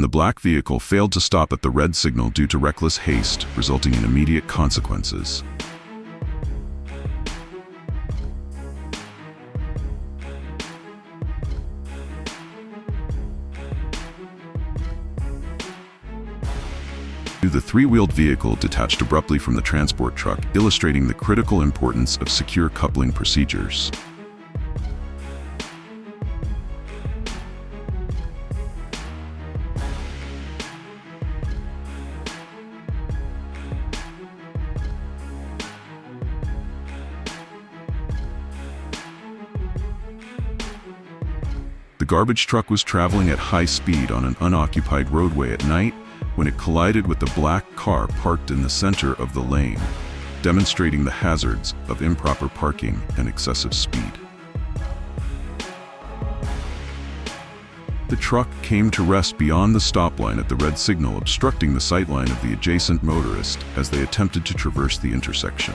The black vehicle failed to stop at the red signal due to reckless haste, resulting in immediate consequences. The three-wheeled vehicle detached abruptly from the transport truck, illustrating the critical importance of secure coupling procedures. The garbage truck was traveling at high speed on an unoccupied roadway at night when it collided with the black car parked in the center of the lane, demonstrating the hazards of improper parking and excessive speed. The truck came to rest beyond the stop line at the red signal, obstructing the sightline of the adjacent motorist as they attempted to traverse the intersection.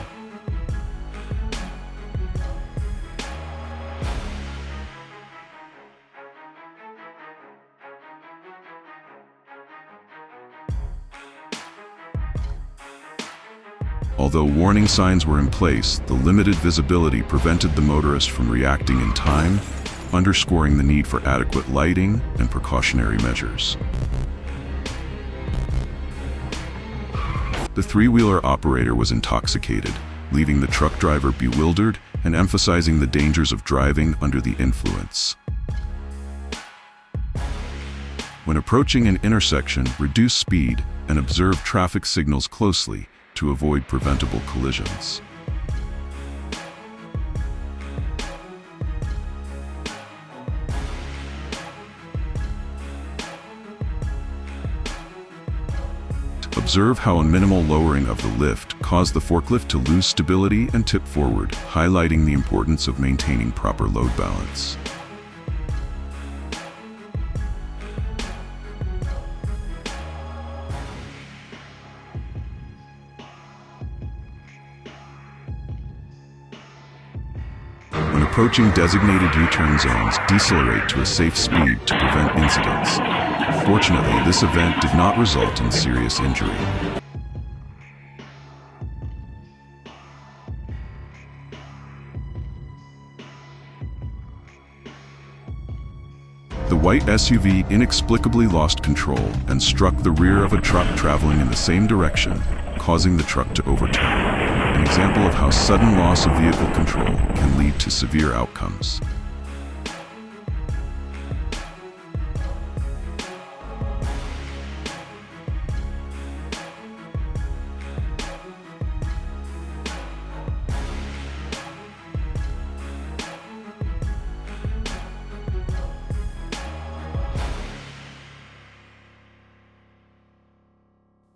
Although warning signs were in place, the limited visibility prevented the motorist from reacting in time, underscoring the need for adequate lighting and precautionary measures. The three-wheeler operator was intoxicated, leaving the truck driver bewildered and emphasizing the dangers of driving under the influence. When approaching an intersection, reduce speed and observe traffic signals closely to avoid preventable collisions. Observe how a minimal lowering of the lift caused the forklift to lose stability and tip forward, highlighting the importance of maintaining proper load balance. When approaching designated U-turn zones, decelerate to a safe speed to prevent incidents. Fortunately, this event did not result in serious injury. The white SUV inexplicably lost control and struck the rear of a truck traveling in the same direction, causing the truck to overturn. An example of how sudden loss of vehicle control can lead to severe outcomes.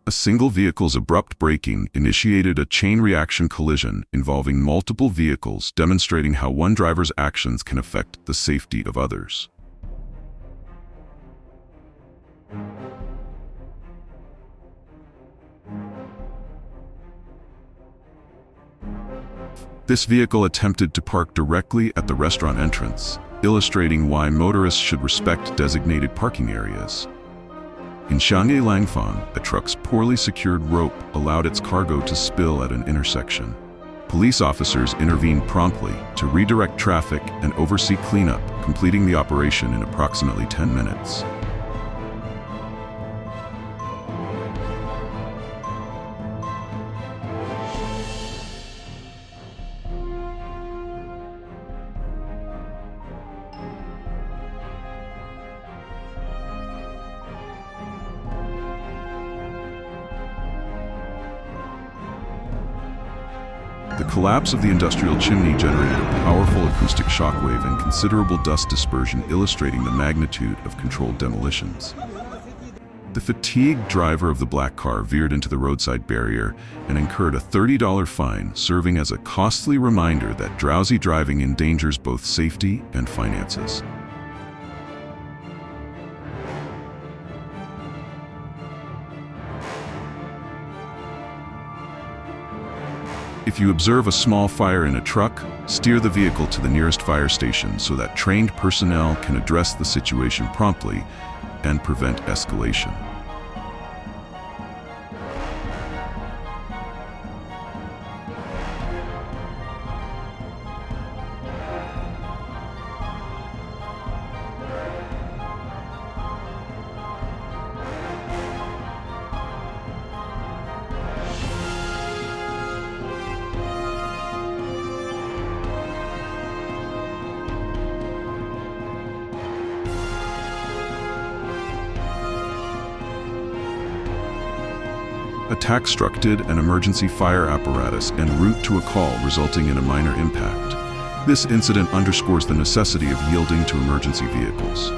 A single vehicle's abrupt braking initiated a chain reaction collision involving multiple vehicles, demonstrating how one driver's actions can affect the safety of others. This vehicle attempted to park directly at the restaurant entrance, illustrating why motorists should respect designated parking areas. In Shanghai Langfang, a truck's poorly secured rope allowed its cargo to spill at an intersection. Police officers intervened promptly to redirect traffic and oversee cleanup, completing the operation in approximately 10 minutes. The collapse of the industrial chimney generated a powerful acoustic shockwave and considerable dust dispersion, illustrating the magnitude of controlled demolitions. The fatigued driver of the black car veered into the roadside barrier and incurred a $30 fine, serving as a costly reminder that drowsy driving endangers both safety and finances. If you observe a small fire in a truck, steer the vehicle to the nearest fire station so that trained personnel can address the situation promptly, and prevent escalation. Attack struck an emergency fire apparatus en route to a call, resulting in a minor impact. This incident underscores the necessity of yielding to emergency vehicles.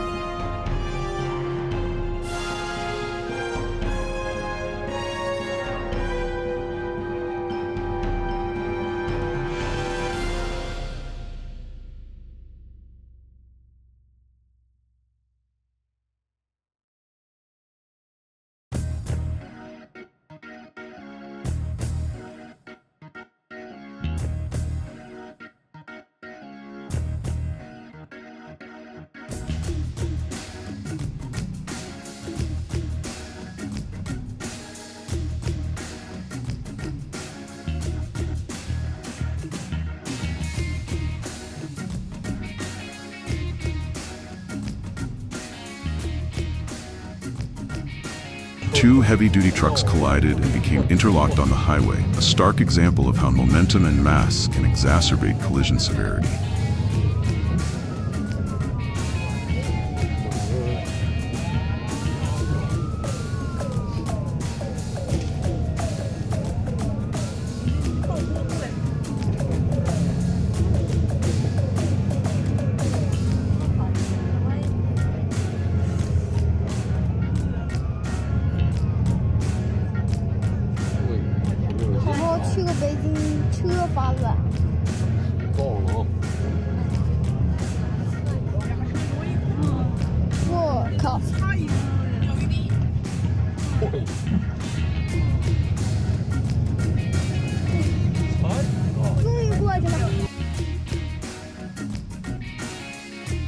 Two heavy-duty trucks collided and became interlocked on the highway, a stark example of how momentum and mass can exacerbate collision severity.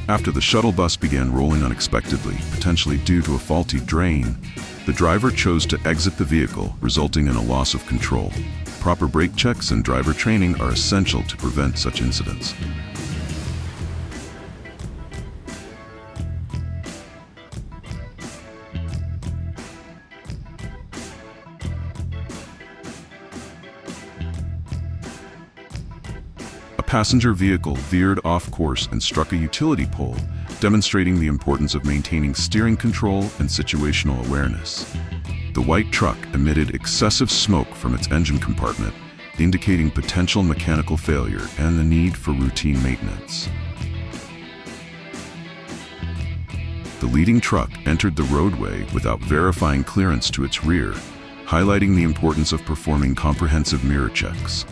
After the shuttle bus began rolling unexpectedly, potentially due to a faulty drain, the driver chose to exit the vehicle, resulting in a loss of control. Proper brake checks and driver training are essential to prevent such incidents. A passenger vehicle veered off course and struck a utility pole, demonstrating the importance of maintaining steering control and situational awareness. The white truck emitted excessive smoke from its engine compartment, indicating potential mechanical failure and the need for routine maintenance. The leading truck entered the roadway without verifying clearance to its rear, highlighting the importance of performing comprehensive mirror checks.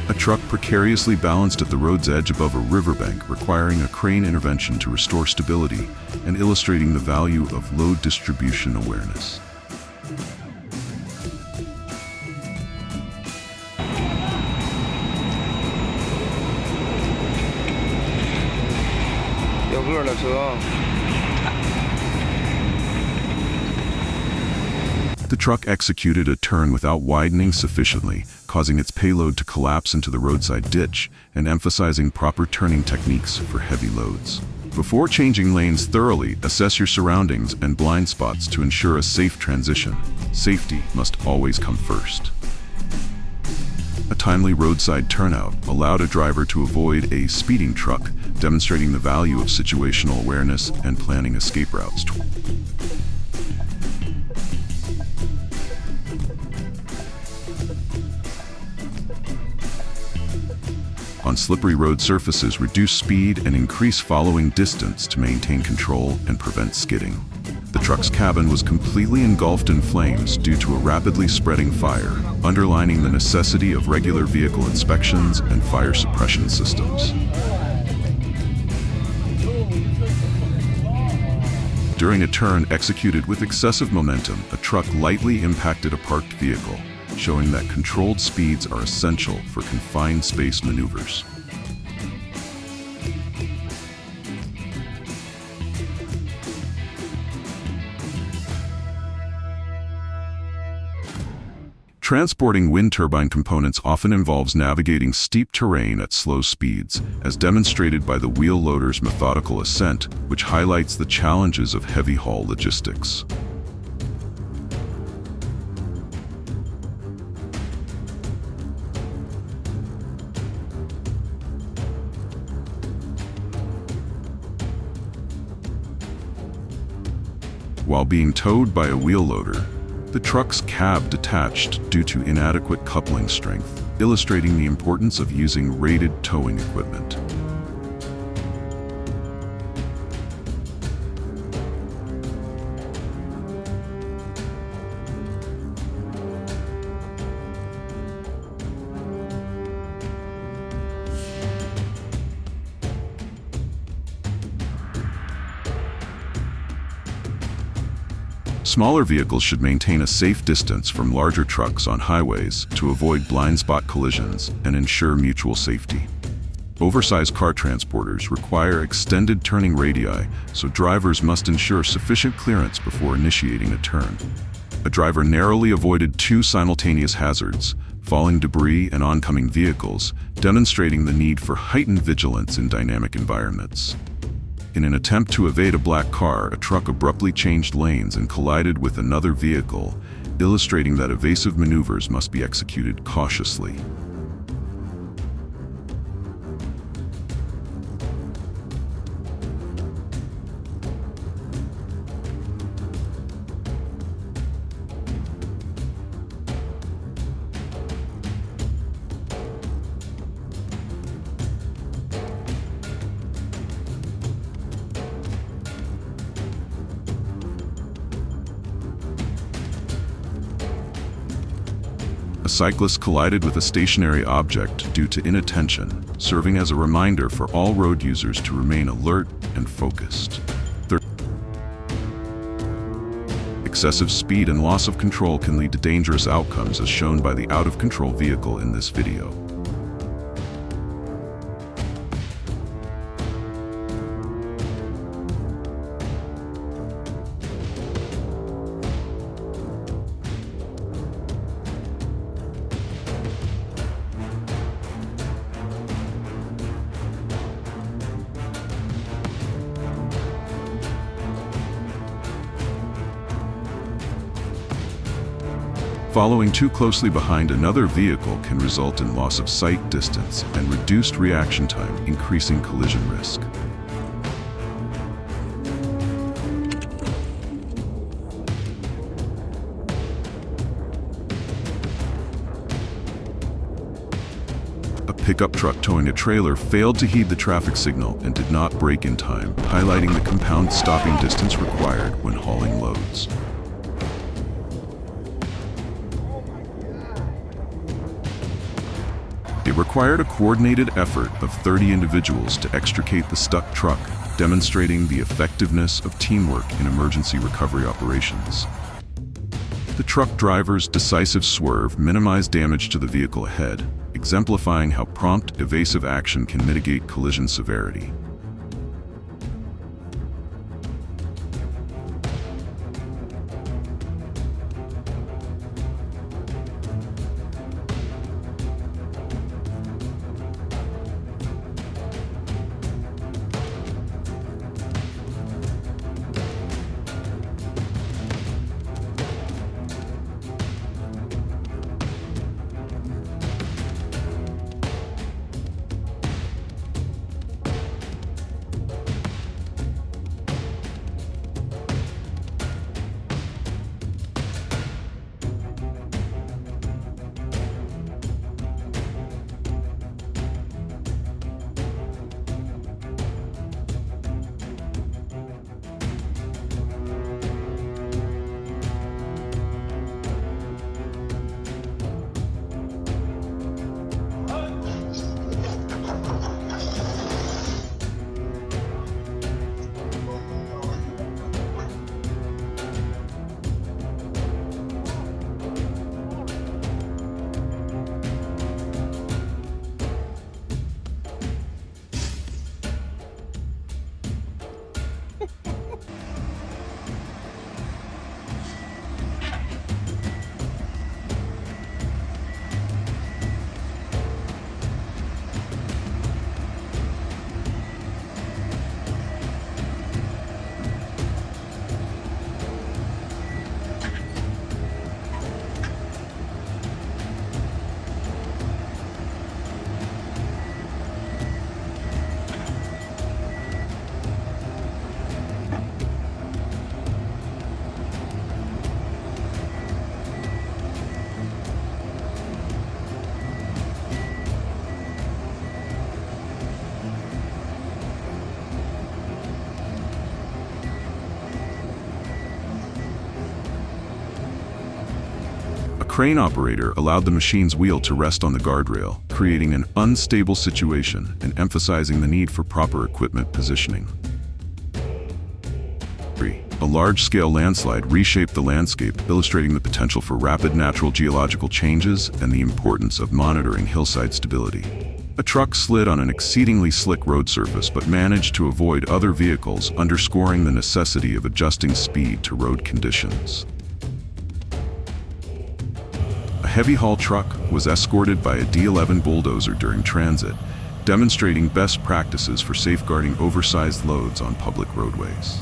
A truck precariously balanced at the road's edge above a riverbank, requiring a crane intervention to restore stability and illustrating the value of load distribution awareness. The truck executed a turn without widening sufficiently, causing its payload to collapse into the roadside ditch and emphasizing proper turning techniques for heavy loads. Before changing lanes, thoroughly assess your surroundings and blind spots to ensure a safe transition. Safety must always come first. A timely roadside turnout allowed a driver to avoid a speeding truck, demonstrating the value of situational awareness and planning escape routes. On slippery road surfaces, reduce speed and increase following distance to maintain control and prevent skidding. The truck's cabin was completely engulfed in flames due to a rapidly spreading fire, underlining the necessity of regular vehicle inspections and fire suppression systems. During a turn executed with excessive momentum, a truck lightly impacted a parked vehicle, showing that controlled speeds are essential for confined space maneuvers. Transporting wind turbine components often involves navigating steep terrain at slow speeds, as demonstrated by the wheel loader's methodical ascent, which highlights the challenges of heavy haul logistics. While being towed by a wheel loader, the truck's cab detached due to inadequate coupling strength, illustrating the importance of using rated towing equipment. Smaller vehicles should maintain a safe distance from larger trucks on highways to avoid blind spot collisions and ensure mutual safety. Oversized car transporters require extended turning radii, so drivers must ensure sufficient clearance before initiating a turn. A driver narrowly avoided two simultaneous hazards, falling debris and oncoming vehicles, demonstrating the need for heightened vigilance in dynamic environments. In an attempt to evade a black car, a truck abruptly changed lanes and collided with another vehicle, illustrating that evasive maneuvers must be executed cautiously. A cyclist collided with a stationary object due to inattention, serving as a reminder for all road users to remain alert and focused. Excessive speed and loss of control can lead to dangerous outcomes, as shown by the out-of-control vehicle in this video. Following too closely behind another vehicle can result in loss of sight distance and reduced reaction time, increasing collision risk. A pickup truck towing a trailer failed to heed the traffic signal and did not brake in time, highlighting the compound stopping distance required when hauling loads. It required a coordinated effort of 30 individuals to extricate the stuck truck, demonstrating the effectiveness of teamwork in emergency recovery operations. The truck driver's decisive swerve minimized damage to the vehicle ahead, exemplifying how prompt, evasive action can mitigate collision severity. crane operator allowed the machine's wheel to rest on the guardrail, creating an unstable situation and emphasizing the need for proper equipment positioning. A large-scale landslide reshaped the landscape, illustrating the potential for rapid natural geological changes and the importance of monitoring hillside stability. A truck slid on an exceedingly slick road surface but managed to avoid other vehicles, underscoring the necessity of adjusting speed to road conditions. A heavy haul truck was escorted by a D11 bulldozer during transit, demonstrating best practices for safeguarding oversized loads on public roadways.